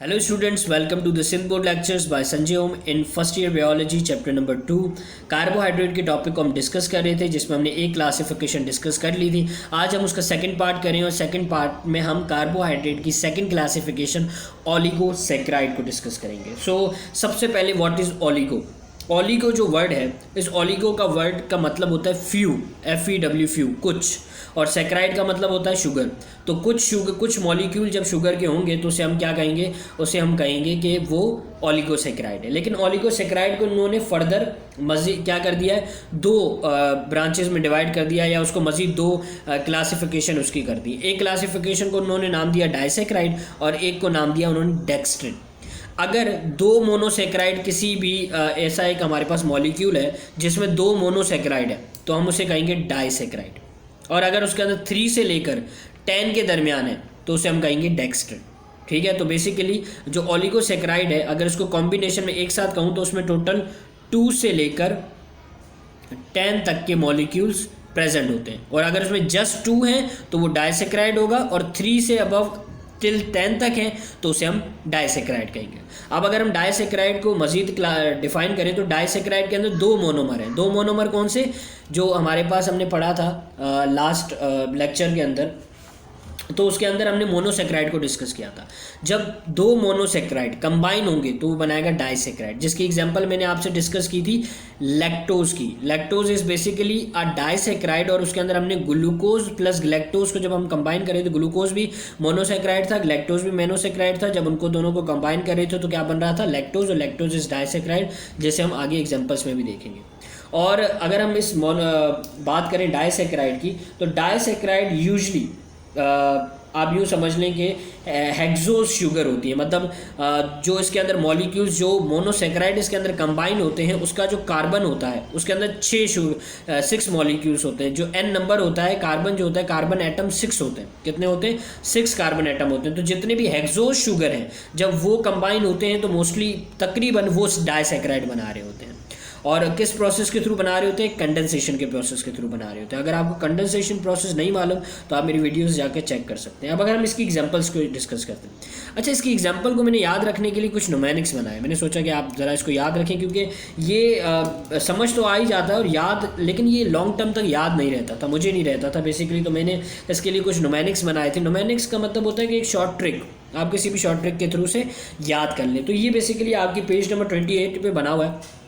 Hello students, welcome to the Synth Board lectures by Sanjay Om in first year biology chapter number 2 carbohydrate के topic को हम discuss कर रहे थे जिसमें हमने एक क्लासिफिकेशन डिस्कस कर ली थी। आज हम उसका सेकंड पार्ट करें और सेकंड पार्ट में हम कार्बोहाइड्रेट की सेकंड क्लासिफिकेशन ओलिगोसैकेराइड को डिस्कस करेंगे। सबसे पहले व्हाट इज़ ओलिगो। ओलिगो जो वर्ड है, इस ओलिगो का वर्ड का मतलब होता है फ्यू, FEW फ्यू, कुछ, और सैकराइड का मतलब होता है शुगर। तो कुछ मॉलिक्यूल जब शुगर के होंगे तो उसे हम क्या कहेंगे, उसे हम कहेंगे कि वो ओलिगोसैकेराइड है। लेकिन ओलिगोसैकेराइड को उन्होंने फर्दर मज़ीद क्या कर दिया है, दो ब्रांचेस में डिवाइड कर दिया, या उसको मज़ीद दो क्लासिफिकेशन उसकी कर दी। एक क्लासिफिकेशन को उन्होंने नाम दिया डाइसैकेराइड और एक को नाम दिया उन्होंने डेक्स्ट्रिन। अगर दो मोनोसैकेराइड किसी भी ऐसा एक हमारे पास मॉलिक्यूल है जिसमें दो मोनोसैकेराइड है तो हम उसे कहेंगे डाइसैकेराइड, और अगर उसके अंदर 3 से लेकर 10 के दरमियान है तो उसे हम कहेंगे डेक्स्ट्रिन। ठीक है, तो बेसिकली जो ओलिगोसैकेराइड है, अगर उसको कॉम्बिनेशन में एक साथ कहूँ तो उसमें टोटल 2 से लेकर 10 तक के मॉलिक्यूल्स प्रेजेंट होते हैं, और अगर उसमें जस्ट 2 हैं तो वो डाइसैकेराइड होगा, और 3 से अबव टिल 10 तक है तो उसे हम डाइसैकेराइड कहेंगे। अब अगर हम डाइसैकेराइड को मज़ीद डिफाइन करें तो डाइसैकेराइड के अंदर दो मोनोमर हैं। दो मोनोमर कौन से, जो हमारे पास हमने पढ़ा था लास्ट लेक्चर के अंदर, तो उसके अंदर हमने मोनोसैकेराइड को डिस्कस किया था। जब दो मोनोसैकेराइड कंबाइन होंगे तो वो बनाएगा डाइसैकेराइड, जिसकी एग्जांपल मैंने आपसे डिस्कस की थी लैक्टोज की। Lactose is basically a disaccharide, और उसके अंदर हमने ग्लूकोज प्लस लैक्टोज को जब हम कंबाइन करें तो ग्लूकोज भी मोनोसैकेराइड था, लैक्टोज भी मोनोसैकेराइड था। जब उनको दोनों को कंबाइन कर रहे थे तो क्या बन रहा था, लैक्टोज, और लैक्टोज इज डाइसैकेराइड, जैसे हम आगे एग्जाम्पल्स में भी देखेंगे। और अगर हम इस बात करें डाइसैकेराइड की, तो डाइसैकेराइड यूजली आप यूँ समझ लें कि हेक्सोज शुगर होती है। मतलब जो इसके अंदर मॉलिक्यूल्स, जो मोनोसैकेराइड इसके अंदर कंबाइन होते हैं, उसका जो कार्बन होता है उसके अंदर 6 मॉलिक्यूल्स होते हैं। जो n नंबर होता है, कार्बन जो होता है, कार्बन एटम 6 होते हैं। कितने होते हैं, 6 कार्बन एटम होते हैं। तो जितने भी हेक्सोज शुगर हैं जब वो कंबाइन होते हैं तो मोस्टली तकरीबन वो डाइसैकेराइड बना रहे होते हैं। और किस प्रोसेस के थ्रू बना रहे होते हैं, कंडेंसेशन के प्रोसेस के थ्रू बना रहे होते हैं। अगर आपको कंडेंसेशन प्रोसेस नहीं मालूम तो आप मेरी वीडियोस जाकर चेक कर सकते हैं। अब अगर हम इसकी एग्जांपल्स को डिस्कस करते हैं, अच्छा, इसकी एग्जांपल को मैंने याद रखने के लिए कुछ न्यूमेरिक्स बनाए। मैंने सोचा कि आप ज़रा इसको याद रखें, क्योंकि ये समझ तो आ ही जाता है और याद, लेकिन ये लॉन्ग टर्म तक याद नहीं रहता था, मुझे नहीं रहता था बेसिकली। तो मैंने इसके लिए कुछ न्यूमेरिक्स बनाए थे। न्यूमेरिक्स का मतलब होता है कि एक शॉर्ट ट्रिक, आप किसी भी शॉर्ट ट्रिक के थ्रू से याद कर लें। तो ये बेसिकली आपकी पेज नंबर 28 पे बना हुआ है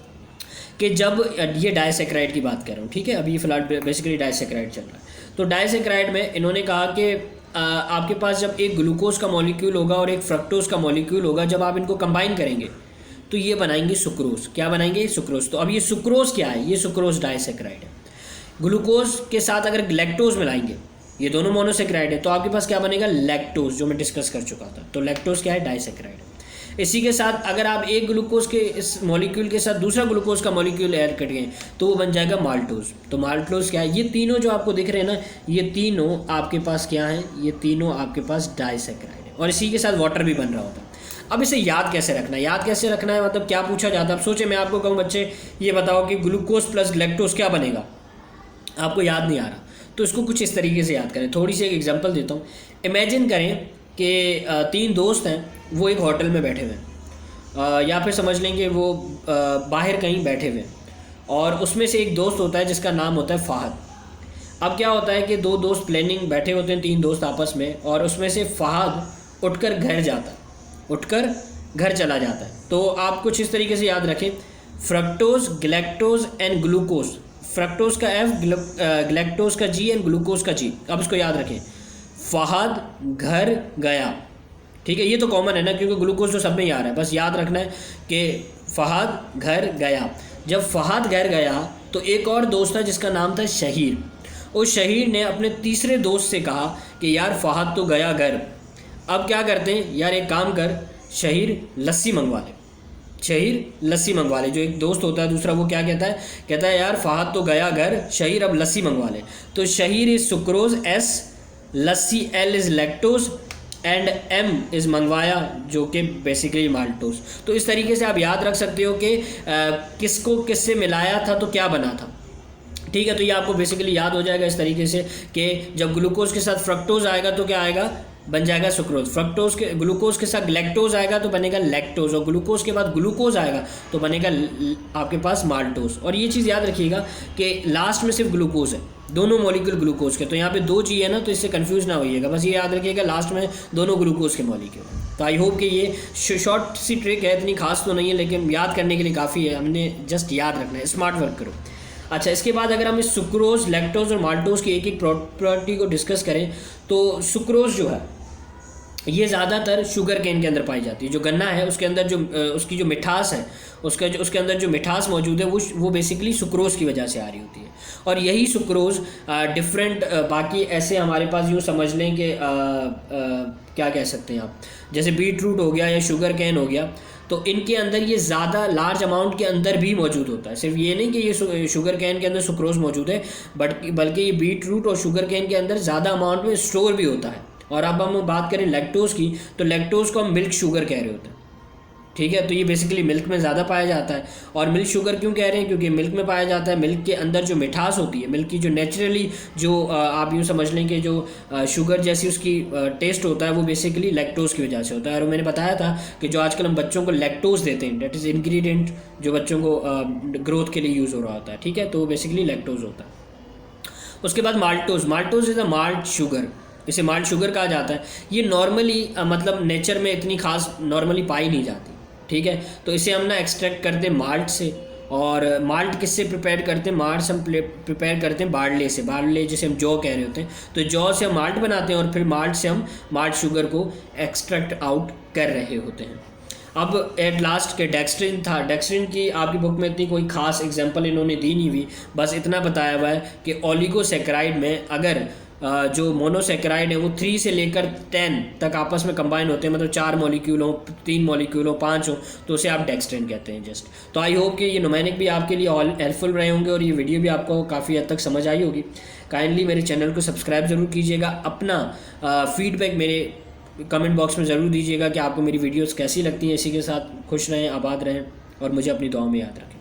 कि जब ये डाइसैकेराइड की बात कर रहा हूँ, ठीक है, अभी फिलहाल बेसिकली डाइसैकेराइड चल रहा है। तो डाइसैकेराइड में इन्होंने कहा कि आपके पास जब एक ग्लूकोज का मॉलिक्यूल होगा और एक फ्रक्टोज का मॉलिक्यूल होगा, जब आप इनको कंबाइन करेंगे तो ये बनाएंगे सुक्रोज। क्या बनाएंगे, सुक्रोज। तो अब ये सुक्रोज क्या है, ये सुक्रोज डाइसैकेराइड है। ग्लूकोज के साथ अगर लैक्टोज मिलाएंगे, ये दोनों मोनोसैकेराइड है, तो आपके पास क्या बनेगा, लैक्टोज, जो मैं डिस्कस कर चुका था। तो लैक्टोज क्या है, डाइसैकेराइड है। इसी के साथ अगर आप एक ग्लूकोज के इस मॉलिक्यूल के साथ दूसरा ग्लूकोज का मॉलिक्यूल ऐड कर गए तो वो बन जाएगा माल्टोज। तो माल्टोज क्या है, ये तीनों जो आपको दिख रहे हैं ना, ये तीनों आपके पास क्या है, ये तीनों आपके पास डाइसैकेराइड है, और इसी के साथ वाटर भी बन रहा होता है। अब इसे याद कैसे रखना है, याद कैसे रखना है, मतलब क्या पूछा जाता है। अब सोचे मैं आपको कहूँ बच्चे ये बताओ कि ग्लूकोज प्लस लैक्टोज क्या बनेगा, आपको याद नहीं आ रहा, तो इसको कुछ इस तरीके से याद करें। थोड़ी सी एक एग्जांपल देता हूँ। इमेजिन करें कि 3 दोस्त हैं, वो एक होटल में बैठे हुए हैं, या फिर समझ लेंगे वो बाहर कहीं बैठे हुए, और उसमें से एक दोस्त होता है जिसका नाम होता है फ़ाहद। अब क्या होता है कि 2 दोस्त प्लानिंग बैठे होते हैं, 3 दोस्त आपस में, और उसमें से फ़ाहद उठकर घर जाता है, उठकर घर चला जाता है। तो आप कुछ इस तरीके से याद रखें, fructose, galactose and glucose. Fructose का F, ग्लैक्टोज का G एंड ग्लूकोज का G। अब इसको याद रखें, फ़ाहद घर गया, ठीक है, ये तो कॉमन है ना, क्योंकि ग्लूकोज तो सब में ही आ रहा है। बस याद रखना है कि फ़हाद घर गया। जब फ़हाद घर गया तो एक और दोस्त था जिसका नाम था शहीर। उस शहीर ने अपने तीसरे दोस्त से कहा कि यार फ़हाद तो गया घर, अब क्या करते हैं, यार एक काम कर, शहीर लस्सी मंगवा ले, शहीर लस्सी मंगवा ले। जो एक दोस्त होता है दूसरा, वो क्या कहता है यार फ़हाद तो गया घर, शहीर अब लस्सी मंगवा ले। तो Shaheer is sucrose, S, lassi L is lactose, and M is मंगवाया, जो कि बेसिकली माल्टोज। तो इस तरीके से आप याद रख सकते हो कि किसको किससे मिलाया था तो क्या बना था, ठीक है। तो ये आपको बेसिकली याद हो जाएगा इस तरीके से कि जब ग्लूकोज के साथ फ्रक्टोज आएगा तो क्या आएगा, बन जाएगा सुक्रोज। फ्रक्टोज के ग्लूकोज के साथ लैक्टोज आएगा तो बनेगा लैक्टोज, और ग्लूकोज के बाद ग्लूकोज आएगा तो बनेगा आपके पास माल्टोज। और ये चीज़ याद रखिएगा कि लास्ट में सिर्फ ग्लूकोज है, दोनों मॉलिक्यूल ग्लूकोज के, तो यहाँ पे 2 जी है ना, तो इससे कंफ्यूज ना होइएगा, बस ये याद रखिएगा लास्ट में दोनों ग्लूकोज के मॉलिक्यूल। तो आई होप कि ये शॉर्ट सी ट्रिक है, इतनी खास तो नहीं है लेकिन याद करने के लिए काफ़ी है, हमने जस्ट याद रखना है, स्मार्ट वर्क करो। अच्छा, इसके बाद अगर हम इस सुक्रोज, लैक्टोज और माल्टोज की एक एक प्रॉपर्टी को डिस्कस करें तो सुक्रोज जो है ये ज़्यादातर शुगर केन के अंदर पाई जाती है। जो गन्ना है उसके अंदर जो उसकी जो मिठास है, उसके अंदर जो मिठास मौजूद है वो बेसिकली सुक्रोज की वजह से आ रही होती है। और यही सुक्रोज डिफरेंट बाकी ऐसे हमारे पास यूँ समझ लें कि क्या कह सकते हैं आप, जैसे बीट रूट हो गया या शुगर कैन हो गया, तो इनके अंदर ये ज़्यादा लार्ज अमाउंट के अंदर भी मौजूद होता है। सिर्फ ये नहीं कि ये शुगर कैन के अंदर सुक्रोज मौजूद है, बल्कि ये बीट रूट और शुगर कैन के अंदर ज़्यादा अमाउंट में स्टोर भी होता है। और अब हम बात करें लैक्टोज की, तो लैक्टोज को हम मिल्क शुगर कह रहे होते हैं, ठीक है। तो ये बेसिकली मिल्क में ज़्यादा पाया जाता है। और मिल्क शुगर क्यों कह रहे हैं, क्योंकि मिल्क में पाया जाता है। मिल्क के अंदर जो मिठास होती है, मिल्क की जो नेचुरली जो आप यूँ समझ लें कि जो शुगर जैसी उसकी टेस्ट होता है, वो बेसिकली लैक्टोज की वजह से होता है। और मैंने बताया था कि जो आजकल हम बच्चों को लैक्टोज देते हैं, डेट इज़ इंग्रेडिएंट जो बच्चों को ग्रोथ के लिए यूज़ हो रहा होता है, ठीक है, तो वो बेसिकली लैक्टोज होता है। उसके बाद maltose is a malt sugar, इसे माल्ट शुगर कहा जाता है। ये नॉर्मली मतलब नेचर में इतनी खास नॉर्मली पाई नहीं जाती, ठीक है। तो इसे हम ना एक्सट्रैक्ट करते हैं माल्ट से। और माल्ट किससे प्रिपेयर करते हैं, माल्ट हम प्रिपेयर करते हैं बार्ले से, बार्ले जिसे हम जौ कह रहे होते हैं। तो जौ से हम माल्ट बनाते हैं और फिर माल्ट से हम माल्ट शुगर को एक्सट्रैक्ट आउट कर रहे होते हैं। अब एट लास्ट के डेक्स्ट्रिन था। डेक्स्ट्रिन की आपकी बुक में इतनी कोई खास एग्जांपल इन्होंने दी नहीं हुई, बस इतना बताया हुआ है कि ओलिगोसैकेराइड में अगर जो मोनोसैकेराइड है वो 3 से लेकर 10 तक आपस में कंबाइन होते हैं, मतलब 4 मॉलिक्यूल हो, 3 मॉलिक्यूल हो, 5 हो, तो उसे आप डेक्स्ट्रिन कहते हैं जस्ट। तो आई होप कि ये न्यूमेरिक भी आपके लिए हेल्पफुल रहे होंगे और ये वीडियो भी आपको काफ़ी हद तक समझ आई होगी। काइंडली मेरे चैनल को सब्सक्राइब ज़रूर कीजिएगा। अपना फीडबैक मेरे कमेंट बॉक्स में ज़रूर दीजिएगा कि आपको मेरी वीडियोज़ कैसी लगती हैं। इसी के साथ खुश रहें, आबाद रहें और मुझे अपनी दुआओं में याद रखें।